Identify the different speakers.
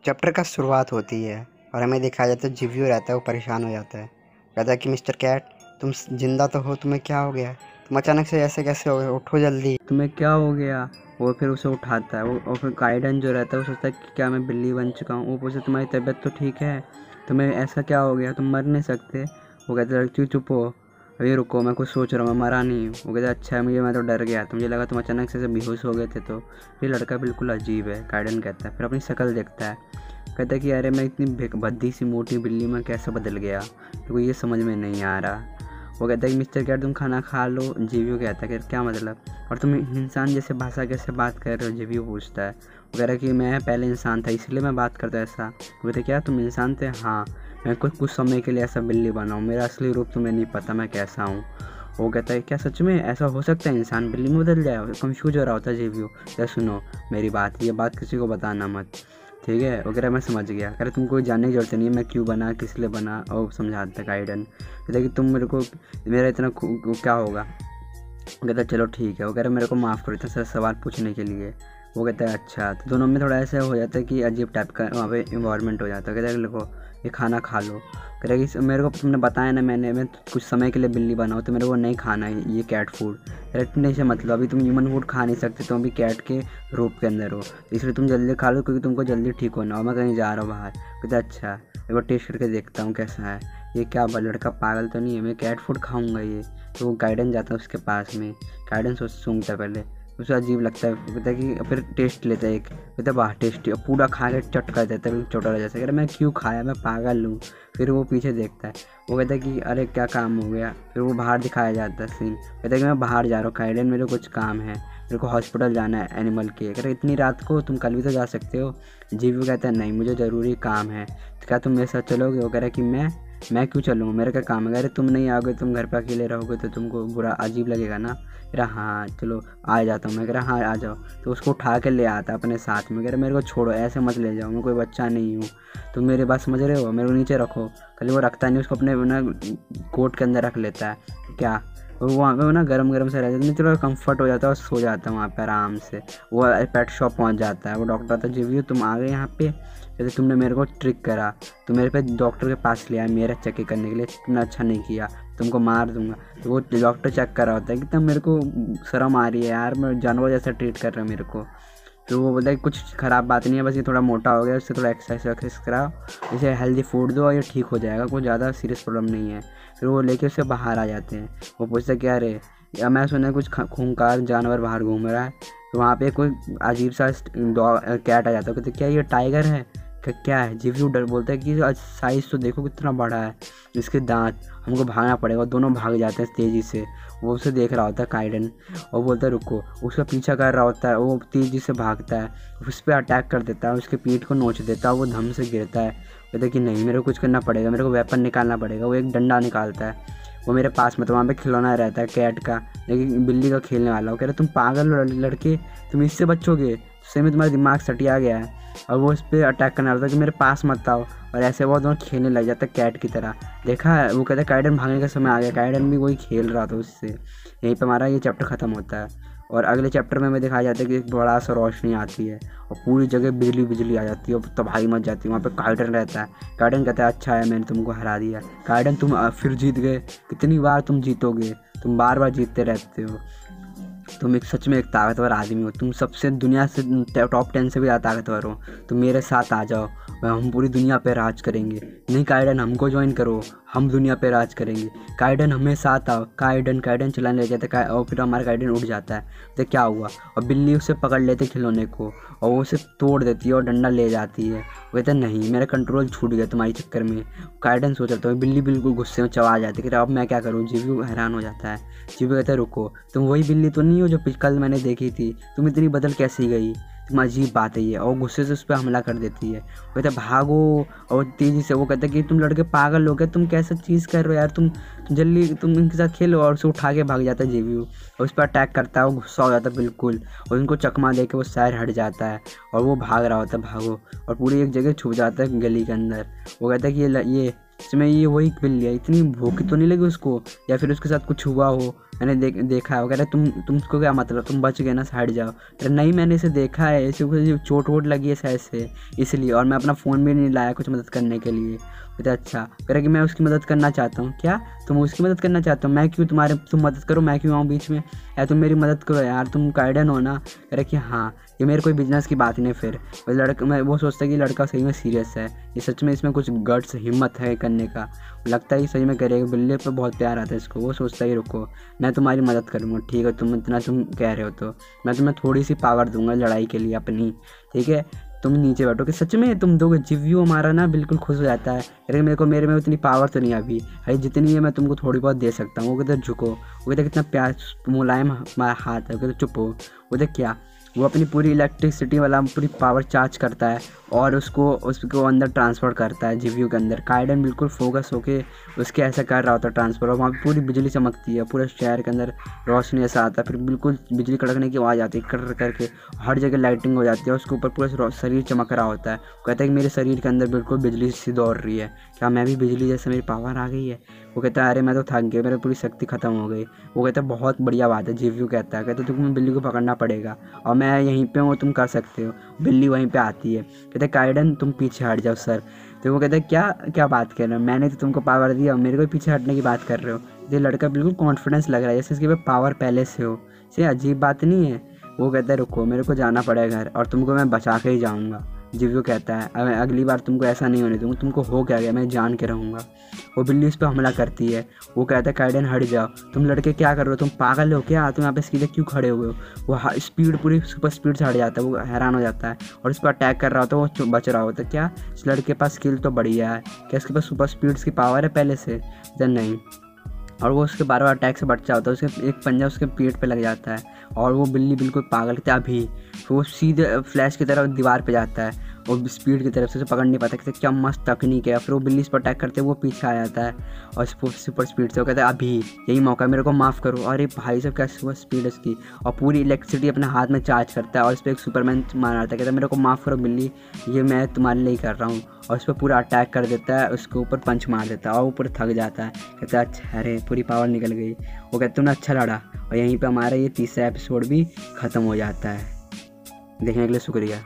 Speaker 1: Chapter का शुरुआत होती है और हमें दिखाया जाता है जीवियो रहता है, वो परेशान हो जाता है। कहता है कि मिस्टर कैट, तुम जिंदा तो हो, तुम्हें क्या हो गया? तुम अचानक से ऐसे कैसे हो गए? उठो जल्दी,
Speaker 2: तुम्हें क्या हो गया। वो फिर उसे उठाता है वो, और फिर गाइडन जो रहता है वो सोचता है कि क्या मैं बिल्ली बन चुका हूँ। वो पूछे तुम्हारी तबीयत तो ठीक है, तुम्हें ऐसा क्या हो गया, तुम मर नहीं सकते। वो कहता है लड़की चुप हो, अभी रुको मैं कुछ सोच रहा हूँ, मैं मरा नहीं हूँ। वो कहता है अच्छा है, मैं तो डर गया था, मुझे लगा तुम अचानक से बेहोश हो गए थे। तो ये लड़का बिल्कुल अजीब है, गाइडन कहता है। फिर अपनी शक्ल देखता है, कहता है कि अरे मैं इतनी भद्दी सी मोटी बिल्ली में कैसे बदल गया, तो ये समझ में नहीं आ रहा। वो कहता है कि मिस्टर कैट तुम खाना खा लो। जीवियो कहता है कि क्या मतलब, और तुम इंसान जैसे भाषा कैसे बात कर रहे हो। जीवियो पूछता है, वो कह रहा है कि मैं पहले इंसान था इसलिए मैं बात करता ऐसा। वो कहते क्या तुम इंसान थे? हाँ, मैं कुछ समय के लिए ऐसा बिल्ली बना हूँ, मेरा असली रूप तुम्हें नहीं पता मैं कैसा हूँ। वो कहता है क्या सच में ऐसा हो सकता है, इंसान बिल्ली में बदल जाए? कंफ्यूज हो रहा होता है जीवियो। क्या सुनो मेरी बात, ये बात किसी को बताना मत, ठीक है? वगैरह मैं समझ गया। कह रहे तुमको जानने की जरूरत नहीं है मैं क्यों बना, किस लिए बना, और समझाता गाइडन। कहता कि तुम मेरे को, मेरा इतना क्या होगा। कहता चलो ठीक है। वो कह रहा मेरे को माफ़ करो इतना सारा सवाल पूछने के लिए। वो कहता है अच्छा। तो दोनों में थोड़ा ऐसा हो जाता है कि अजीब टाइप का वहाँ पे इन्वायरमेंट हो जाता है। कहता है देखो ये खाना खा लो। कह रहा कि मेरे को तुमने बताया ना, मैं कुछ समय के लिए बिल्ली बनाऊँ, तो मेरे को नहीं खाना है ये कैट फूड। कह रहा नहीं से मतलब अभी तुम ह्यूमन फूड खा नहीं सकते, तुम अभी कैट के रूप के अंदर हो, इसलिए तुम जल्दी खा लो क्योंकि तुमको जल्दी ठीक होना हो, मैं कहीं जा रहा हूँ बाहर। कहता अच्छा एक बार टेस्ट करके देखता हूँ कैसा है ये, क्या लड़का पागल तो नहीं है, मैं कैट फूड खाऊंगा ये। तो वो गाइडन जाता है उसके पास में। गाइडन सूंघता है पहले, उसे अजीब लगता है। कहता है कि फिर टेस्ट लेता है एक, कहता है वाह टेस्टी, और पूरा खा के चट कर देता है चौटारा जैसे। कह रहा मैं क्यों खाया, मैं पागल हूँ। फिर वो पीछे देखता है, वो कहता है कि अरे क्या काम हो गया। फिर वो बाहर दिखाया जाता है सीन। कहता है कि मैं बाहर जा रहा हूँ गाइडन, मेरे को कुछ काम है, मेरे को हॉस्पिटल जाना है एनिमल के। कह रहे इतनी रात को, तुम कल भी तो जा सकते हो। जीवी कहता है नहीं मुझे ज़रूरी काम है। तो क्या तुम मेरे साथ चलोगे? वो कह रहा है कि मैं क्यों चलूँ, मेरा क्या काम है? अरे तुम नहीं आओगे, तुम घर पर अकेले रहोगे तो तुमको बुरा अजीब लगेगा ना। कह रहा हाँ चलो आ जाता हूँ मैं। कह रहा हाँ आ जाओ। तो उसको उठा के ले आता अपने साथ में। कह रहा मेरे को छोड़ो, ऐसे मत ले जाओ, मैं कोई बच्चा नहीं हूँ, तुम मेरे बात समझ रहे हो, मेरे को नीचे रखो। कल वो रखता नहीं, उसको अपने ना कोट के अंदर रख लेता है। क्या वो वहाँ पे ना गरम गरम से रहता है, चलो कंफर्ट हो जाता है और सो जाता है वहाँ पे आराम से। वो पेट शॉप पहुँच जाता है। वो डॉक्टर आता है जीवियो तुम आ गए यहाँ पे, जैसे तुमने मेरे को ट्रिक करा, तो मेरे पे डॉक्टर के पास ले आया मेरा चेक करने के लिए, तुमने अच्छा नहीं किया, तुमको मार दूंगा। तो वो डॉक्टर चेक कर रहा होता है कि तब मेरे को शर्म आ रही है यार, मैं जानवर जैसा ट्रीट कर रहा है मेरे को। तो वो बोलता है कुछ ख़राब बात नहीं है, बस ये थोड़ा मोटा हो गया, उससे थोड़ा एक्सरसाइज कराओ, इसे हेल्दी फूड दो और ये ठीक हो जाएगा, कोई ज़्यादा सीरियस प्रॉब्लम नहीं है। फिर वो लेके उससे बाहर आ जाते हैं। वो पूछता है क्या अरे या मैं सुना कुछ खूंखार जानवर बाहर घूम रहा है। तो वहाँ पे कोई अजीब सा कैट आ जाता है। कहते क्या ये टाइगर है? क्या है? जीवी डर बोलता है कि साइज़ तो देखो कितना बड़ा है, इसके दांत, हमको भागना पड़ेगा। दोनों भाग जाते हैं तेज़ी से। वो उसे देख रहा होता है काइडन, और बोलता है रुको, उसका पीछा कर रहा होता है। वो तेज़ी से भागता है, उस पर अटैक कर देता है, उसके पीठ को नोच देता है, वो धम से गिरता है। कहता है कि नहीं मेरे को कुछ करना पड़ेगा, मेरे को वेपन निकालना पड़ेगा। वो एक डंडा निकालता है, वो मेरे पास में, तो वहाँ पे खिलौना रहता है कैट का, लेकिन बिल्ली का खेलने वाला। वो कह रहा तुम पागल लड़के, तुम इससे बचोगे? सही में तुम्हारा दिमाग सटिया गया है। और वो उस पर अटैक करने वाला था कि मेरे पास मत आओ, और ऐसे वो दोनों खेलने लग जाता है कैट की तरह। देखा है? वो कहता है काइडन भागने का समय आ गया, काइडन भी वही खेल रहा था उससे। यहीं पर हमारा ये चैप्टर ख़त्म होता है। और अगले चैप्टर में हमें दिखाया जाता है कि एक बड़ा सा रोशनी आती है और पूरी जगह बिजली आ जाती है और तबाही मच जाती है। वहाँ पे काइडन रहता है। काइडन कहता है अच्छा है मैंने तुमको हरा दिया। काइडन तुम फिर जीत गए, कितनी बार तुम जीतोगे, तुम बार बार जीतते रहते हो, तुम एक सच में एक ताकतवर आदमी हो, तुम सबसे दुनिया से टॉप 10 से भी ज़्यादा ताकतवर हो। तुम मेरे साथ आ जाओ, हम पूरी दुनिया पे राज करेंगे। नहीं काइडन हमको ज्वाइन करो, हम दुनिया पे राज करेंगे। काइडन हमें साथ आओ। काइडन चलाने लग जाता है, और फिर हमारा काइडन उठ जाता है। तो क्या हुआ, और बिल्ली उसे पकड़ लेते खिलौने को, और वो उसे तोड़ देती है और डंडा ले जाती है। वो कहता है नहीं मेरा कंट्रोल छूट गया तुम्हारे चक्कर में। काइडन सोच रहा था, बिल्ली बिल्कुल गुस्से में चबा जाती है कि अब मैं क्या करूँ। जीवी हैरान हो जाता है। जीवी कहता है रुको, तुम वही बिल्ली तो नहीं हो जो कल मैंने देखी थी, तुम इतनी बदल कैसी गई, तुम अजीब बात है ये। और गुस्से से उस पर हमला कर देती है। वो कहता है भागो, और तेज़ी से। वो कहता है कि तुम लड़के पागल हो गए, तुम कैसा चीज़ कर रहे हो यार, तुम जल्दी तुम इनके साथ खेलो। और उसे उठा के भाग जाता है जीवी, और उस पर अटैक करता है। वो गुस्सा हो जाता है बिल्कुल, और उनको चकमा दे के वो सैर हट जाता है, और वो भाग रहा होता है भागो, और पूरी एक जगह छुप जाता है गली के अंदर। वो कहता है कि ये इसमें ये वही बिल्ली है, इतनी भूख तो नहीं लगी उसको, या फिर उसके साथ कुछ हुआ हो मैंने देखा है। वो कह रहा है तुमको क्या मतलब, तुम बच गए ना, साइड जाओ। अरे नहीं, मैंने इसे देखा है, इसे कुछ चोट वोट लगी है शायद से, इसलिए, और मैं अपना फ़ोन भी नहीं लाया कुछ मदद करने के लिए। कहते अच्छा। कह रहा कि मैं उसकी मदद करना चाहता हूँ। क्या तुम उसकी मदद करना चाहते हो? मैं क्यों तुम मदद करो, मैं क्यों आऊँ बीच में? यार तुम मेरी मदद करो यार, तुम काइडन हो ना। कह रहा कि हाँ, ये मेरे कोई बिजनेस की बात नहीं। फिर वो सोचता है कि लड़का सही में सीरियस है, ये सच में इसमें कुछ गट्स हिम्मत है करने का, लगता है कि सही में करेगा, बिल्ली पर बहुत प्यार आता है इसको। वो सोचता है रुको, मैं तुम्हारी मदद करूँगा, ठीक है, तुम इतना तुम कह रहे हो तो मैं तुम्हें थोड़ी सी पावर दूंगा लड़ाई के लिए अपनी, ठीक है, तुम नीचे बैठो। कि सच में तुम दोगे? जिव्यू हमारा ना बिल्कुल खुश हो जाता है। अरे मेरे में उतनी पावर तो नहीं अभी, अरे जितनी है मैं तुमको थोड़ी बहुत दे सकता हूँ। वो कहते झुको, वो कहते कितना प्यार मुलायम हमारा हाथ है। वो कहते चुप हो। वो कहते क्या? वो अपनी पूरी इलेक्ट्रिसिटी वाला पूरी पावर चार्ज करता है और उसको अंदर ट्रांसफ़र करता है जिव्यू के अंदर। काइडन बिल्कुल फोकस होके उसके ऐसा कर रहा होता है ट्रांसफ़र, और वहाँ पर पूरी बिजली चमकती है, पूरे शहर के अंदर रोशनी ऐसा आता है, फिर बिल्कुल बिजली कड़कने की आवाज़ आती है, कर करके हर जगह लाइटिंग हो जाती है, उसके ऊपर पूरा शरीर चमक रहा होता है। कहता है कि मेरे शरीर के अंदर बिल्कुल बिजली सी दौड़ रही है, क्या मैं भी बिजली जैसे मेरी पावर आ गई है? वो कहता है अरे मैं तो थक गया, मेरी पूरी शक्ति ख़त्म हो गई। वो कहता है बहुत बढ़िया बात है। जिव्यू कहता है तुम्हें बिल्ली को पकड़ना पड़ेगा और मैं यहीं पे हूँ, तुम कर सकते हो। बिल्ली वहीं पे आती है। कहते काइडन तुम पीछे हट जाओ सर। तो वो कहता है क्या क्या बात कर रहे हो, मैंने तो तुमको पावर दिया, मेरे को पीछे हटने की बात कर रहे हो? ये लड़का बिल्कुल कॉन्फिडेंस लग रहा है जैसे इसके पास पावर पहले से हो। से अजीब बात नहीं है। वो कहता है रुको, मेरे को जाना पड़ेगा घर और तुमको मैं बचा के ही जाऊँगा। जिव्यू कहता है अगली बार तुमको ऐसा नहीं होने दूँगा, तुमको हो क्या गया, मैं जान के रहूँगा। वो बिल्ली उस पर हमला करती है। वो कहता है काइडन हट जाओ, तुम लड़के क्या कर रहे हो, तुम पागल हो क्या, तुम यहाँ पे सीधे क्यों खड़े हुए हो? वो स्पीड पूरी सुपर स्पीड से हट जाता है। वो हैरान हो जाता है और उस पर अटैक कर रहा होता है। वो बच रहा होता है। क्या इस लड़के के पास स्किल तो बढ़िया है, क्या इसके पास सुपर स्पीड्स की पावर है पहले से? नहीं। और वो उसके बार बार अटैक से बच जाता है, उसके एक पंजा उसके पेट पे लग जाता है और वो बिल्ली बिल्कुल पागल था अभी। तो वो सीधे फ्लैश की तरह दीवार पे जाता है और स्पीड की तरफ से उसे पकड़ नहीं पाता कि क्या मस्त तकनीक है। फिर वो बिल्ली इस पर अटैक करते वो पीछे आ जाता है और सुपर स्पीड से वो कहता है अभी यही मौका, मेरे को माफ़ करो। अरे भाई साहब क्या सुपर स्पीड है इसकी, और पूरी इलेक्ट्रिसिटी अपने हाथ में चार्ज करता है और इस पर एक सुपरमैन मारता है। कहता है मेरे को माफ़ करो बिल्ली, ये मैं तुम्हारे लिए ही कर रहा हूँ, और उस पर पूरा अटैक कर देता है, उसके ऊपर पंच मार देता है और वो पूरा थक जाता है। कहता है अच्छा, अरे पूरी पावर निकल गई। वो कहते तुमने अच्छा लड़ा। और यहीं पे हमारा ये तीसरा एपिसोड भी ख़त्म हो जाता है। देखने के लिए शुक्रिया।